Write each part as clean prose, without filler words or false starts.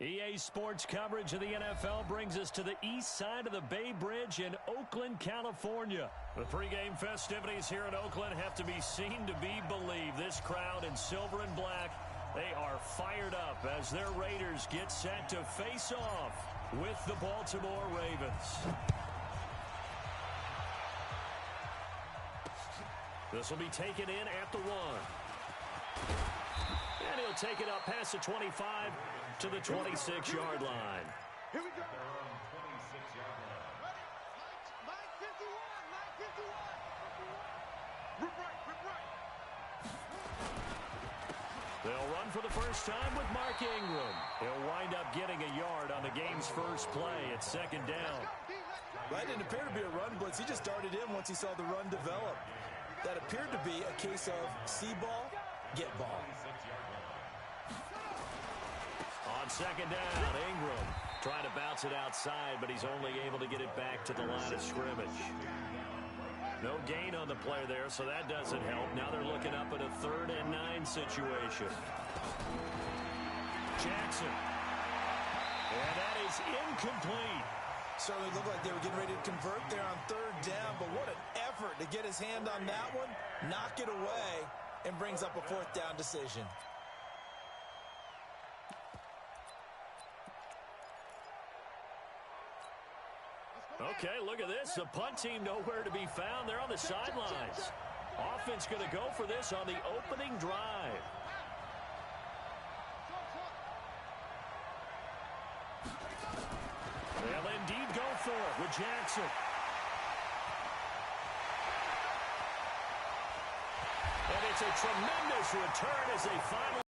EA Sports coverage of the NFL brings us to the east side of the Bay Bridge in Oakland, California. The pregame festivities here in Oakland have to be seen to be believed. This crowd in silver and black, they are fired up as their Raiders get set to face off with the Baltimore Ravens. This will be taken in at the 1. And he'll take it up past the 25 to the 26-yard line. Here we go. 26-yard line. Ready? Line 51. Rip right. They'll run for the first time with Mark Ingram. He'll wind up getting a yard on the game's first play at second down. That didn't appear to be a run blitz. He just darted in once he saw the run develop. That appeared to be a case of see ball, get ball. On second down, Ingram trying to bounce it outside, but he's only able to get it back to the line of scrimmage. No gain on the play there, so that doesn't help. Now they're looking up at a 3rd and 9 situation. Jackson. And that is incomplete. Certainly looked like they were getting ready to convert there on 3rd down, but what an effort to get his hand on that one, knock it away, and brings up a 4th down decision. Okay, look at this. The punt team nowhere to be found. They're on the sidelines. Offense going to go for this on the opening drive. They'll indeed go for it with Jackson. And it's a tremendous return as they finally...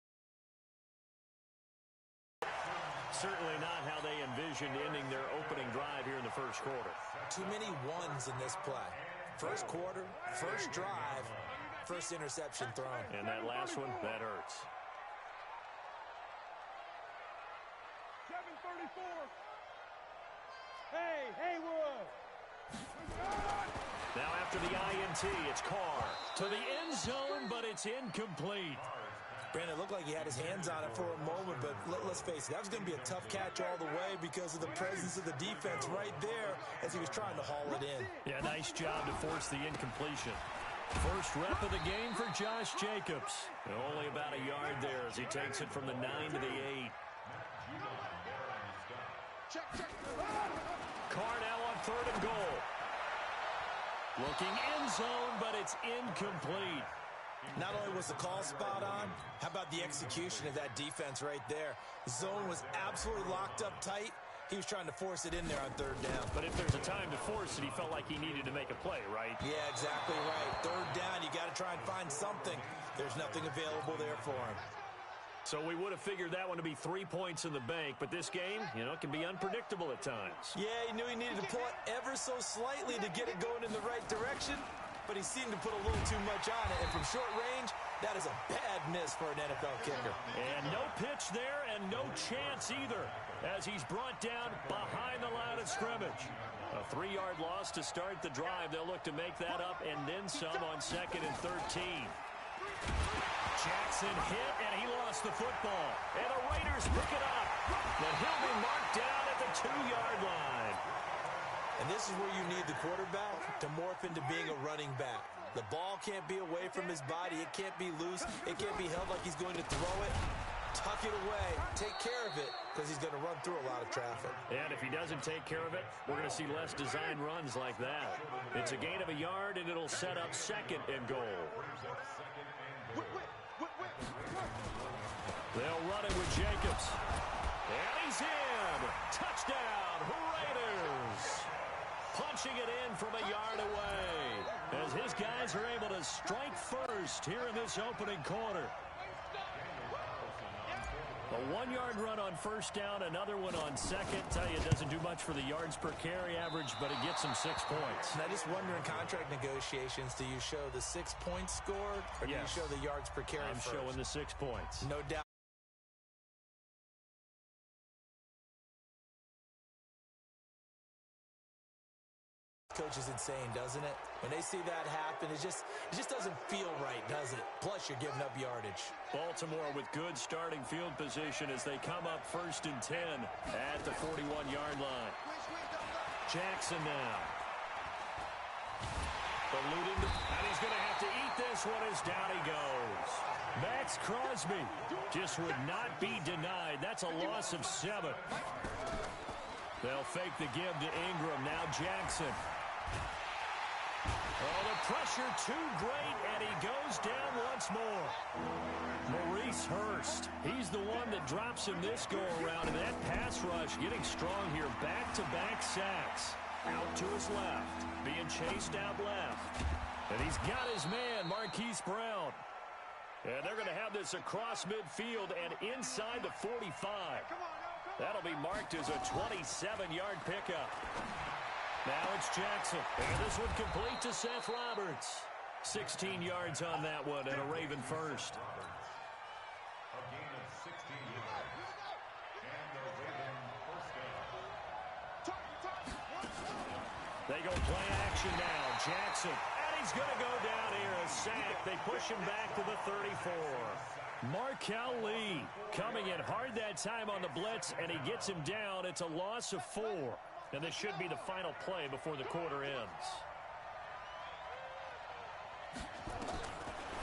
Certainly not how they envisioned ending their opening drive here in the first quarter. Too many ones in this play. First quarter, first drive, first interception thrown. And that last one, that hurts. 7:34. Hey, Haywood. Now after the INT, it's Carr to the end zone, but it's incomplete. Brandon, it looked like he had his hands on it for a moment, but let's face it, that was going to be a tough catch all the way because of the presence of the defense right there as he was trying to haul it in. Yeah, nice job to force the incompletion. First rep of the game for Josh Jacobs. Only about a yard there as he takes it from the 9 to the 8. Carr now on 3rd and goal. Looking end zone, but it's incomplete. Not only was the call spot on, how about the execution of that defense right there? The zone was absolutely locked up tight. He was trying to force it in there on 3rd down. But if there's a time to force it, he felt like he needed to make a play, right? Yeah, exactly right. 3rd down, you got to try and find something. There's nothing available there for him. So we would have figured that one to be 3 points in the bank, but this game, it can be unpredictable at times. Yeah, he knew he needed to pull it ever so slightly to get it going in the right direction, but he seemed to put a little too much on it, and from short range, that is a bad miss for an NFL kicker. And no pitch there, and no chance either, as he's brought down behind the line of scrimmage. A 3-yard loss to start the drive. They'll look to make that up and then some on 2nd and 13. Jackson hit, and he lost the football. And the Raiders pick it up. And he'll be marked down at the 2-yard line. And this is where you need the quarterback to morph into being a running back. The ball can't be away from his body. It can't be loose. It can't be held like he's going to throw it. Tuck it away. Take care of it because he's going to run through a lot of traffic. And if he doesn't take care of it, we're going to see less design runs like that. It's a gain of a yard, and it'll set up 2nd and goal. They'll run it with Jacobs. And he's in. Touchdown, Raiders. Punching it in from a yard away as his guys are able to strike first here in this opening quarter. A 1-yard run on 1st down, another one on 2nd. Tell you, it doesn't do much for the yards per carry average, but it gets him 6 points. And I just wonder in contract negotiations, do you show the 6 points scored, or do you show the yards per carry I'm first? showing the 6 points. No doubt. coach is insane, doesn't it? When they see that happen, it just doesn't feel right, does it? Plus, you're giving up yardage. Baltimore with good starting field position as they come up 1st and 10 at the 41-yard line. Jackson now. Eluding, and he's going to have to eat this one as down he goes. Max Crosby just would not be denied. That's a loss of 7. They'll fake the give to Ingram. Now Jackson. Oh, the pressure too great, and he goes down once more. Maurice Hurst. He's the one that drops him this go-around, and that pass rush getting strong here. Back-to-back sacks. Out to his left. Being chased out left. And he's got his man, Marquise Brown. And they're going to have this across midfield and inside the 45. That'll be marked as a 27-yard pickup. Now it's Jackson. And this one complete to Seth Roberts. 16 yards on that one and a Raven first. A gain of 16 yards. And the Raven first down. They go play action now. Jackson. And he's going to go down here. A sack. They push him back to the 34. Markel Lee coming in hard that time on the blitz, and he gets him down. It's a loss of 4. And this should be the final play before the quarter ends.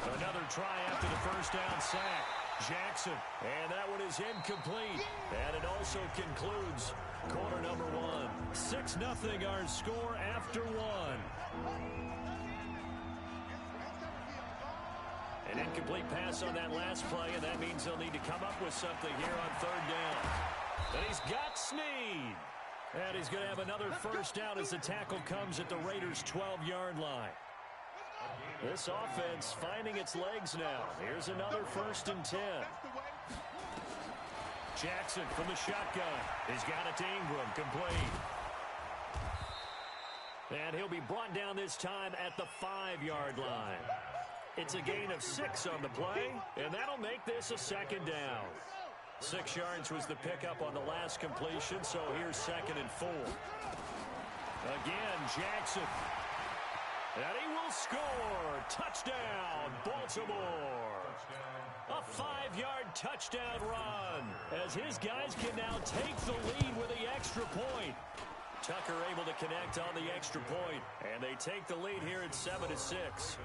Another try after the first down sack. Jackson, and that one is incomplete. And it also concludes quarter number 1. 6-0 our score after 1. An incomplete pass on that last play, and that means they'll need to come up with something here on 3rd down. And he's got Snead. And he's going to have another first down as the tackle comes at the Raiders' 12-yard line. This offense finding its legs now. Here's another 1st and 10. Jackson from the shotgun. He's got it to Ingram, complete. And he'll be brought down this time at the 5-yard line. It's a gain of 6 on the play, and that'll make this a 2nd down. 6 yards was the pickup on the last completion, so here's 2nd and 4. Again, Jackson. And he will score. Touchdown, Baltimore. A 5-yard touchdown run as his guys can now take the lead with the extra point. Tucker able to connect on the extra point, and they take the lead here at 7-6.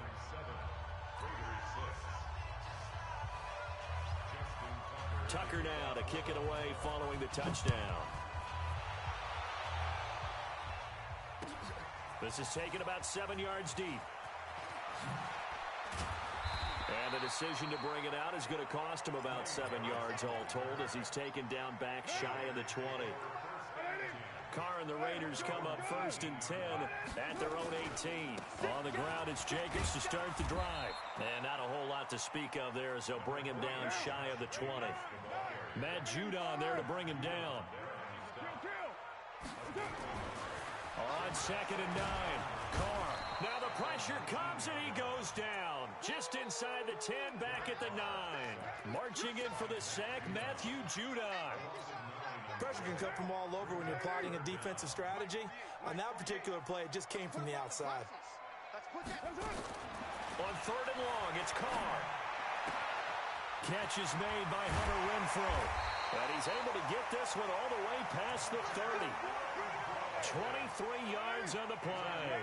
Tucker now to kick it away following the touchdown. This is taken about 7 yards deep. And the decision to bring it out is going to cost him about 7 yards all told as he's taken down back shy of the 20. Carr and the Raiders come up 1st and 10 at their own 18. On the ground, it's Jacobs to start the drive. And not a whole lot to speak of there as they'll bring him down shy of the 20. Matt Judon there to bring him down. On 2nd and 9, Carr. Now the pressure comes and he goes down. Just inside the 10, back at the 9. Marching in for the sack, Matthew Judon. Pressure can come from all over when you're plotting a defensive strategy. On that particular play, it just came from the outside. On 3rd and long, it's Carr. Catch is made by Hunter Renfrow. And he's able to get this one all the way past the 30. 23 yards on the play.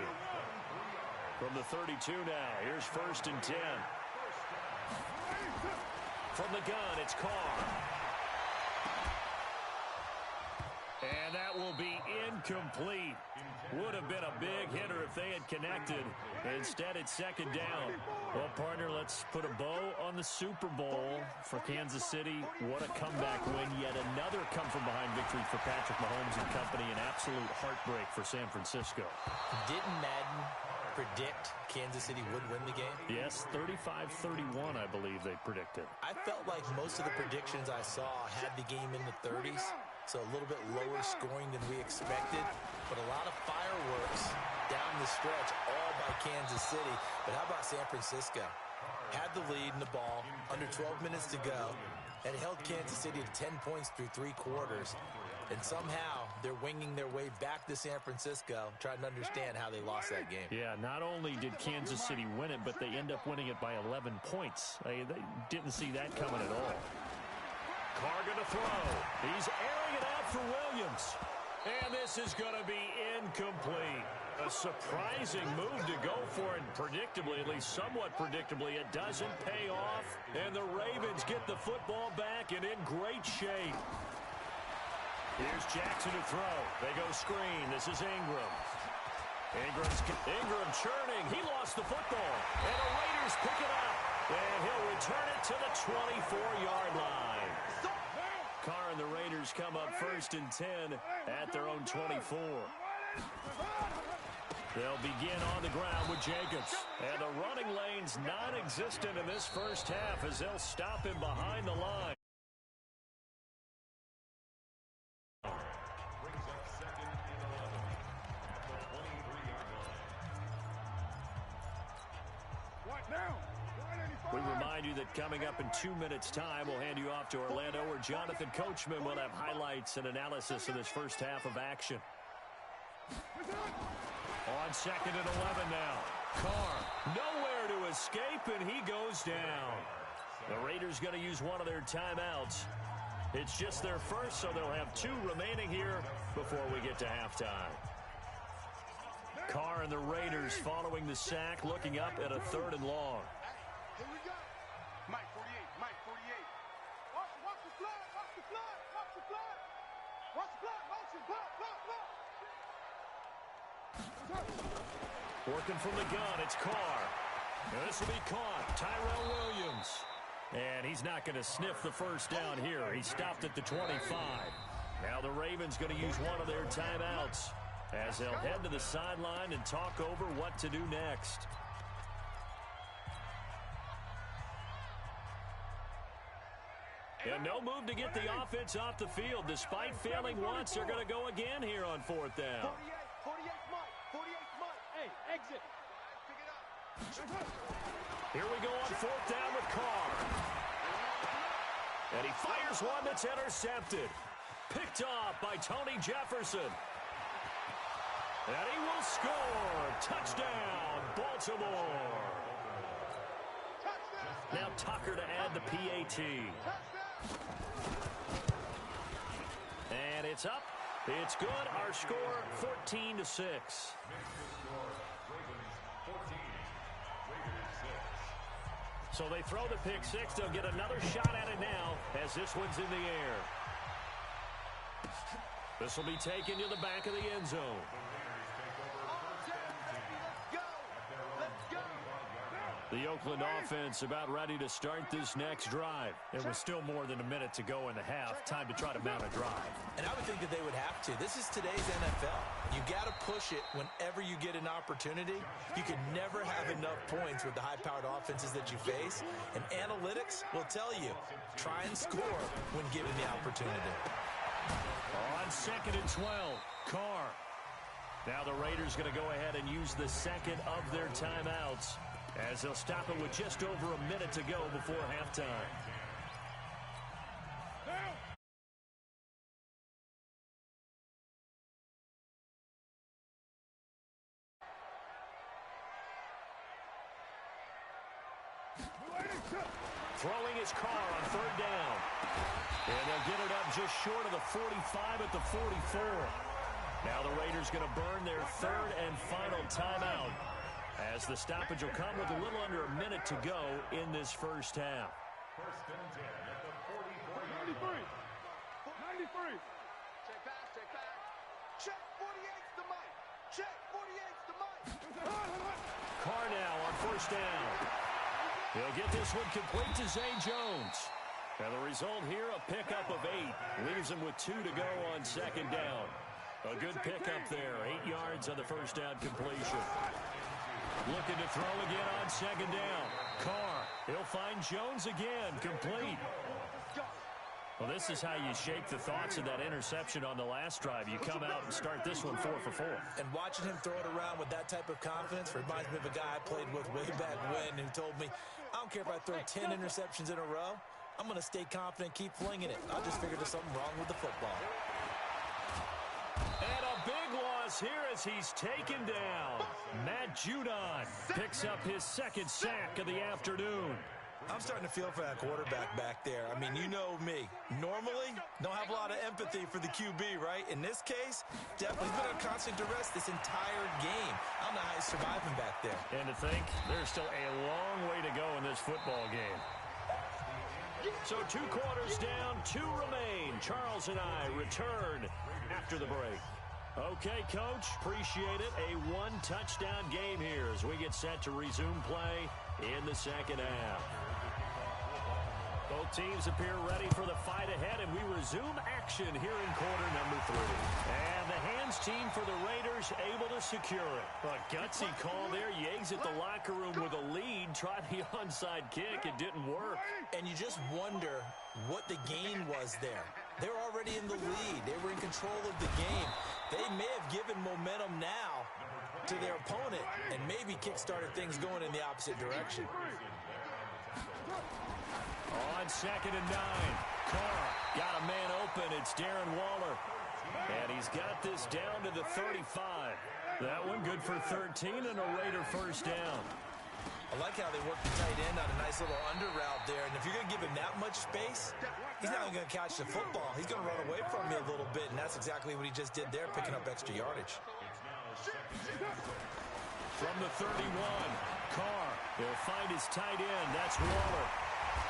From the 32 now, here's 1st and 10. From the gun, it's Carr. And that will be incomplete. Would have been a big hitter if they had connected. Instead, it's 2nd down. Well, partner, let's put a bow on the Super Bowl for Kansas City. What a comeback win. Yet another come-from-behind victory for Patrick Mahomes and company. An absolute heartbreak for San Francisco. Didn't Madden predict Kansas City would win the game? Yes, 35-31, I believe they predicted. I felt like most of the predictions I saw had the game in the 30s. So a little bit lower scoring than we expected. But a lot of fireworks down the stretch, all by Kansas City. But how about San Francisco? Had the lead in the ball, under 12 minutes to go, and held Kansas City to 10 points through 3 quarters. And somehow They're winging their way back to San Francisco, trying to understand how they lost that game. Yeah, not only did Kansas City win it, but they end up winning it by 11 points. They didn't see that coming at all. Carr going to throw. He's airing it out for Williams. And this is going to be incomplete. A surprising move to go for it. Predictably, at least somewhat predictably, it doesn't pay off. And the Ravens get the football back and in great shape. Here's Jackson to throw. They go screen. This is Ingram. Ingram churning. He lost the football. And the Raiders pick it up. And he'll return it to the 24-yard line. Carr and the Raiders come up 1st and 10 at their own 24. They'll begin on the ground with Jacobs. And the running lane's non-existent in this first half as they'll stop him behind the line. Brings up 2nd and 11 at the 23-yard line. What now? We remind you that coming up in 2 minutes' time, we'll hand you off to Orlando, where Jonathan Coachman will have highlights and analysis of this first half of action. On 2nd and 11 now. Carr, nowhere to escape, and he goes down. The Raiders going to use one of their timeouts. It's just their first, so they'll have 2 remaining here before we get to halftime. Carr and the Raiders following the sack, looking up at a 3rd and long. Here we go. Mike 48, Mike 48. Watch the flood, watch the flood, watch the flood. Watch the flood, motion, block. Working from the gun, it's Carr. Now this will be caught. Tyrell Williams. And he's not going to sniff the first down here. He stopped at the 25. Now the Ravens going to use one of their timeouts as they'll head to the sideline and talk over what to do next. And no move to get the offense off the field. Despite failing once, they're going to go again here on 4th down. 48 Mike, 48 Mike. Hey, exit. Pick it up. Here we go on 4th down with Carr. And he fires one that's intercepted. Picked off by Tony Jefferson. And he will score. Touchdown, Baltimore. Now Tucker to add the PAT. And it's up. It's good. Our score, 14-6. So they throw the pick 6. They'll get another shot at it now as this one's in the air. This will be taken to the back of the end zone. The Oakland offense about ready to start this next drive. It was still more than a minute to go in the half. Time to try to mount a drive. And I would think that they would have to. This is today's NFL. You got to push it whenever you get an opportunity. You can never have enough points with the high-powered offenses that you face. And analytics will tell you, try and score when given the opportunity. On 2nd and 12, Carr. Now the Raiders going to go ahead and use the second of their timeouts as they'll stop it with just over a minute to go before halftime. Throwing his Carr on 3rd down. And they'll get it up just short of the 45 at the 44. Now the Raiders going to burn their 3rd and final timeout, as the stoppage will come with a little under a minute to go in this first half. 1st and 10 at the 44-yard 93. line. 93. Check pass, check pass. Check 48's the mic. Check 48's the mic. Carr now on 1st down. He'll get this one complete to Zay Jones. And the result here, a pickup of 8. Leaves him with 2 to go on 2nd down. A good pickup there. 8 yards on the first down completion. Looking to throw again on 2nd down. Carr, he'll find Jones again, complete. Well, this is how you shape the thoughts of that interception on the last drive. You come out and start this one 4 for 4. And watching him throw it around with that type of confidence reminds me of a guy I played with way back when who told me, I don't care if I throw 10 interceptions in a row. I'm going to stay confident, keep flinging it. I just figured there's something wrong with the football. here as he's taken down. Matt Judon picks up his second sack of the afternoon. I'm starting to feel for that quarterback back there. I mean, you know me. Normally, don't have a lot of empathy for the QB, right? In this case, definitely he's been under constant duress this entire game. I don't know how he's surviving back there. And to think, there's still a long way to go in this football game. So 2 quarters down, 2 remain. Charles and I return after the break. Okay, Coach, appreciate it. A 1-touchdown game here as we get set to resume play in the second half. Both teams appear ready for the fight ahead, and we resume action here in quarter number 3. And the hands team for the Raiders able to secure it. A gutsy call there. You exit the locker room with a lead. Try the onside kick. It didn't work. And you just wonder what the gain was there. They're already in the lead. They were in control of the game. They may have given momentum now to their opponent and maybe kick-started things going in the opposite direction. On 2nd and 9, Carr got a man open. It's Darren Waller. And he's got this down to the 35. That one good for 13 and a Raider first down. I like how they work the tight end on a nice little under route there. And if you're going to give him that much space, he's not even going to catch the football. He's going to run away from you a little bit, and that's exactly what he just did there, picking up extra yardage. From the 31, Carr. He'll find his tight end. That's Waller.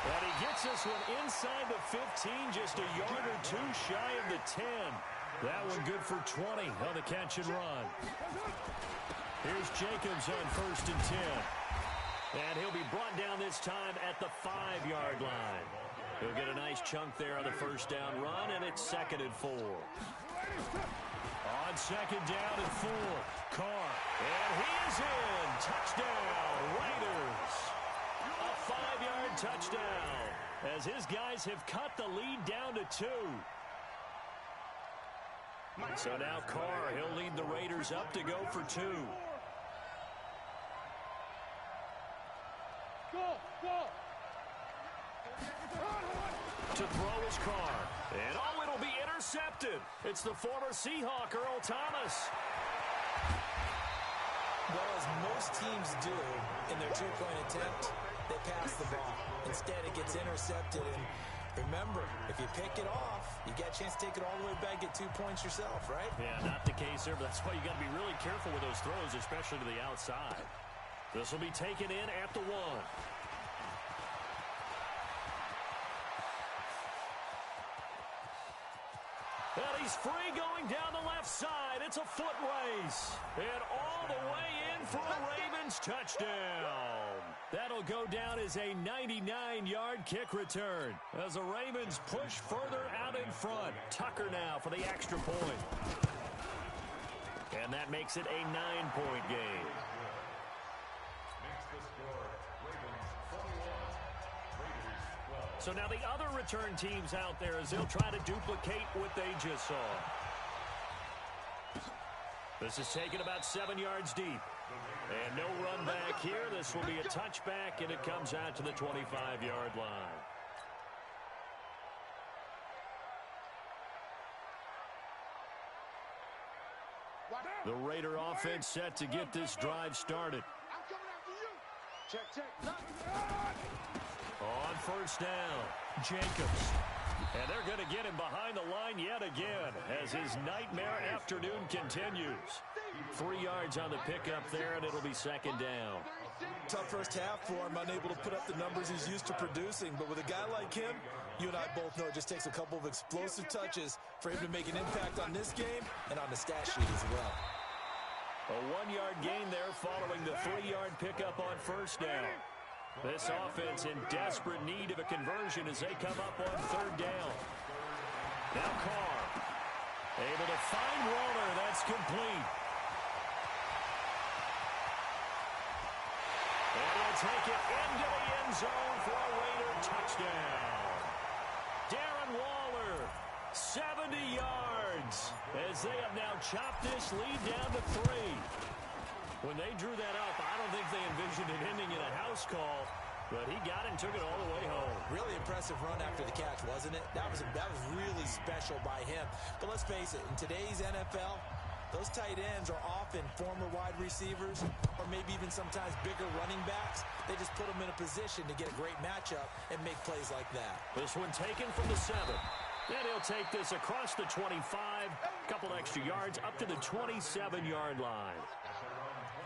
And he gets this one inside the 15, just a yard or 2 shy of the 10. That one good for 20 on the catch and run. Here's Jacobs on 1st and 10. And he'll be brought down this time at the 5-yard line. He'll get a nice chunk there on the first down run, and it's 2nd and 4. On 2nd down and 4, Carr. And he is in. Touchdown, Raiders. A 5-yard touchdown as his guys have cut the lead down to 2. So now Carr, he'll lead the Raiders up to go for 2. To throw is Carr. And oh, it'll be intercepted. It's the former Seahawk, Earl Thomas. Well, as most teams do in their 2-point attempt, they pass the ball. Instead, it gets intercepted. And remember, if you pick it off, you get a chance to take it all the way back, get 2 points yourself, right? Yeah, not the case there, but that's why you got to be really careful with those throws, especially to the outside. This will be taken in at the 1. And he's free going down the left side. It's a foot race. And all the way in for a Ravens touchdown. That'll go down as a 99-yard kick return as the Ravens push further out in front. Tucker now for the extra point. And that makes it a 9-point game. So now the other return teams out there as they'll try to duplicate what they just saw. This is taken about 7 yards deep. And no run back here. This will be a touchback, and it comes out to the 25-yard line. The Raider offense set to get this drive started. I'm coming after you. Check. On first down, Jacobs. And they're going to get him behind the line yet again as his nightmare afternoon continues. 3 yards on the pickup there, and it'll be 2nd down. Tough first half for him, unable to put up the numbers he's used to producing. But with a guy like him, you and I both know it just takes a couple of explosive touches for him to make an impact on this game and on the stat sheet as well. A 1-yard gain there following the 3-yard pickup on first down. This offense in desperate need of a conversion as they come up on 3rd down. Now Carr able to find Waller. That's complete. And he'll take it into the end zone for a Raider touchdown. Darren Waller, 70 yards as they have now chopped this lead down to 3. When they drew that up, I don't think they envisioned it ending in a house call, but he got it and took it all the way home. Really impressive run after the catch, wasn't it? That was really special by him. But let's face it, in today's NFL, Those tight ends are often former wide receivers or maybe even sometimes bigger running backs. They just put them in a position to get a great matchup and make plays like that. This one taken from the 7. And he'll take this across the 25, couple extra yards up to the 27-yard line.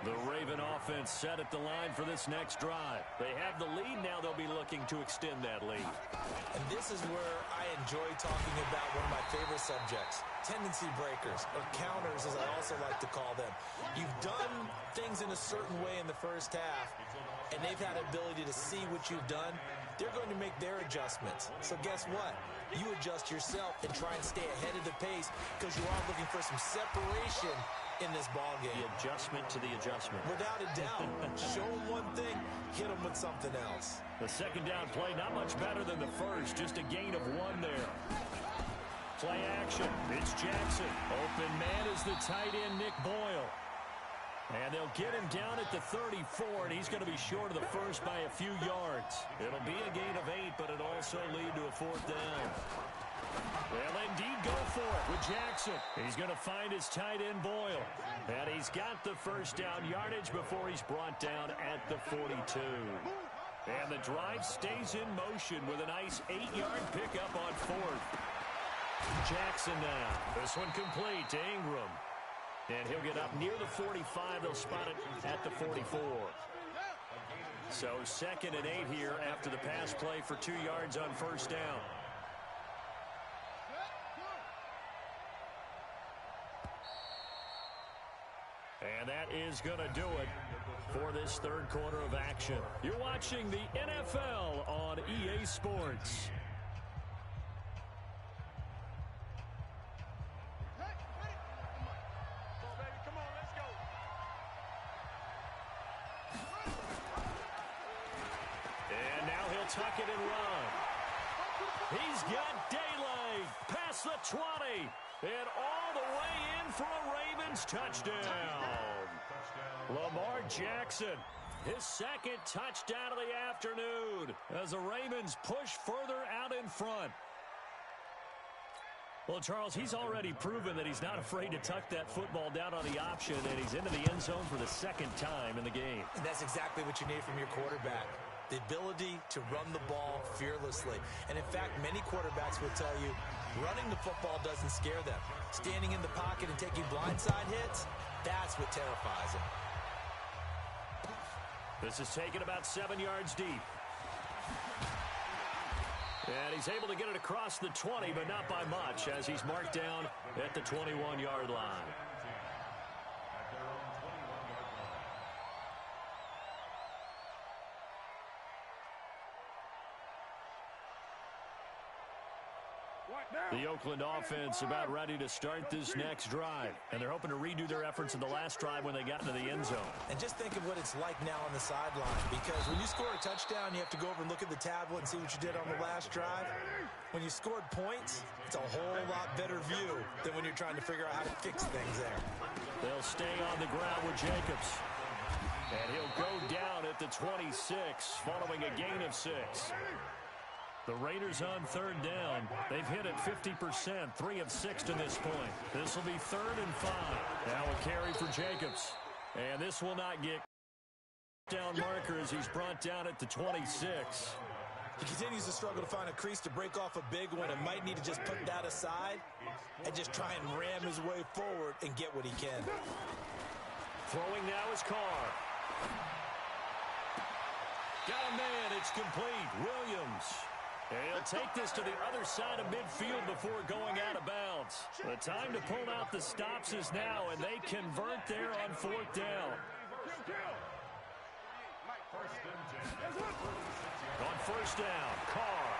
The Raven offense set at the line for this next drive. They have the lead. Now they'll be looking to extend that lead. And this is where I enjoy talking about one of my favorite subjects, tendency breakers, or counters as I also like to call them. You've done things in a certain way in the first half, and they've had the ability to see what you've done. They're going to make their adjustments. So guess what? You adjust yourself and try and stay ahead of the pace because you are looking for some separation in this ball game. The adjustment to the adjustment. Without a doubt. Show them one thing, hit them with something else. The second down play, not much better than the first. Just a gain of 1 there. Play action. It's Jackson. Open man is the tight end, Nick Boyle. And they'll get him down at the 34, and he's going to be short of the first by a few yards. It'll be a gain of 8, but it'll also lead to a 4th down. They'll indeed go for it with Jackson. He's going to find his tight end, Boyle. And he's got the first down yardage before he's brought down at the 42. And the drive stays in motion with a nice 8-yard pickup on 4th. Jackson now. This one complete to Ingram. And he'll get up near the 45. They'll spot it at the 44. So 2nd and 8 here after the pass play for 2 yards on first down. And that is going to do it for this third quarter of action. You're watching the NFL on EA Sports. And now he'll tuck it and run. He's got daylight past the 20. And all the way in for a Ravens touchdown. Lamar Jackson, his 2nd touchdown of the afternoon as the Ravens push further out in front. Well, Charles, he's already proven that he's not afraid to tuck that football down on the option, and he's into the end zone for the 2nd time in the game. And that's exactly what you need from your quarterback. The ability to run the ball fearlessly. And in fact, many quarterbacks will tell you running the football doesn't scare them. Standing in the pocket and taking blindside hits, that's what terrifies them. This is taken about 7 yards deep. And he's able to get it across the 20, but not by much, as he's marked down at the 21-yard line. The Oakland offense about ready to start this next drive. And they're hoping to redo their efforts in the last drive when they got into the end zone. And just think of what it's like now on the sideline. Because when you score a touchdown, you have to go over and look at the tablet and see what you did on the last drive. When you scored points, it's a whole lot better view than when you're trying to figure out how to fix things there. They'll stay on the ground with Jacobs. And he'll go down at the 26, following a gain of 6. The Raiders on 3rd down. They've hit it 50%, 3 of 6 to this point. This will be 3rd and 5. Now a carry for Jacobs. And this will not get down marker as he's brought down at the 26. He continues to struggle to find a crease to break off a big one and might need to just put that aside and just try and ram his way forward and get what he can. Throwing now is Carr. Got a man. It's complete. Williams. And he'll take this to the other side of midfield before going out of bounds. The time to pull out the stops is now, and they convert there on 4th down. On first down, Carr.